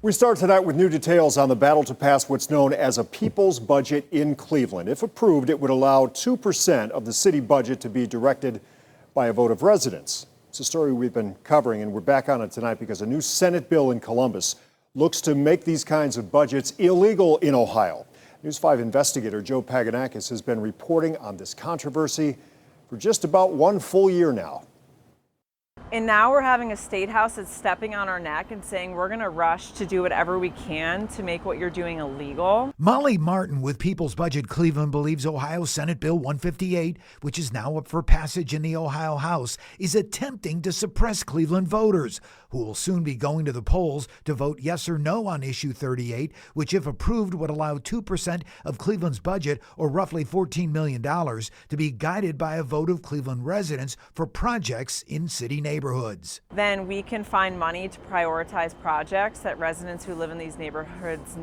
We start tonight with new details on the battle to pass what's known as a people's budget in Cleveland. If approved, it would allow 2% of the city budget to be directed by a vote of residents. It's a story we've been covering, and we're back on it tonight because a new Senate bill in Columbus looks to make these kinds of budgets illegal in Ohio. News 5 investigator Joe Paganakis has been reporting on this controversy for just about one full year now. And now we're having a state house that's stepping on our neck and saying we're going to rush to do whatever we can to make what you're doing illegal. Molly Martin with People's Budget Cleveland believes Ohio Senate Bill 158, which is now up for passage in the Ohio House, is attempting to suppress Cleveland voters, who will soon be going to the polls to vote yes or no on issue 38, which if approved would allow 2% of Cleveland's budget, or roughly $14 million, to be guided by a vote of Cleveland residents for projects in city neighborhoods. Then we can find money to prioritize projects that residents who live in these neighborhoods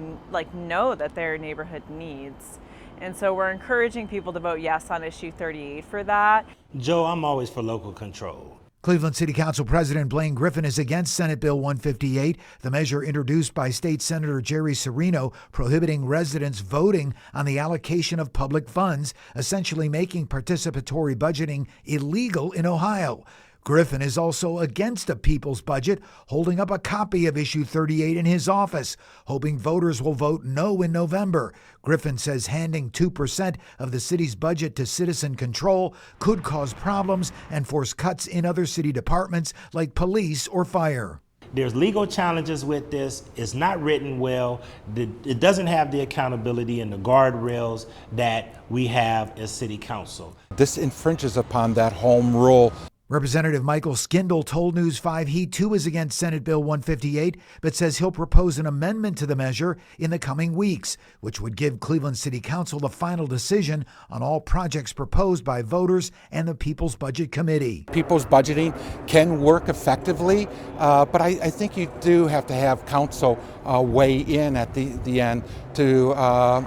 know that their neighborhood needs. And so we're encouraging people to vote yes on issue 38 for that. Joe, I'm always for local control. Cleveland City Council President Blaine Griffin is against Senate Bill 158, the measure introduced by State Senator Jerry Serino prohibiting residents voting on the allocation of public funds, essentially making participatory budgeting illegal in Ohio. Griffin is also against a people's budget, holding up a copy of issue 38 in his office, hoping voters will vote no in November. Griffin says handing 2% of the city's budget to citizen control could cause problems and force cuts in other city departments like police or fire. There's legal challenges with this. It's not written well. It doesn't have the accountability and the guardrails that we have as city council. This infringes upon that home rule. Representative Michael Skindle told News 5 he too is against Senate Bill 158, but says he'll propose an amendment to the measure in the coming weeks, which would give Cleveland City Council the final decision on all projects proposed by voters and the People's Budget Committee. People's budgeting can work effectively, but I think you do have to have council weigh in at the end to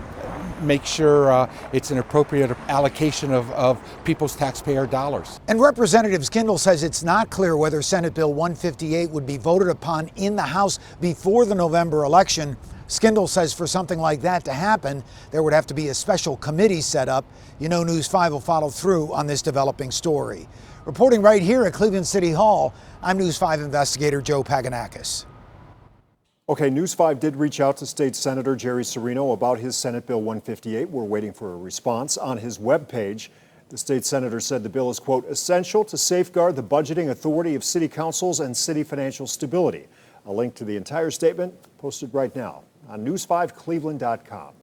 make sure it's an appropriate allocation of people's taxpayer dollars. And Representative Skindle says it's not clear whether Senate Bill 158 would be voted upon in the House before the November election. Skindle says for something like that to happen, there would have to be a special committee set up. You know, News 5 will follow through on this developing story. Reporting right here at Cleveland City Hall, I'm News 5 investigator Joe Paganakis. Okay, News 5 did reach out to State Senator Jerry Serino about his Senate Bill 158. We're waiting for a response. On his webpage, the state senator said the bill is, quote, essential to safeguard the budgeting authority of city councils and city financial stability. A link to the entire statement posted right now on news5cleveland.com.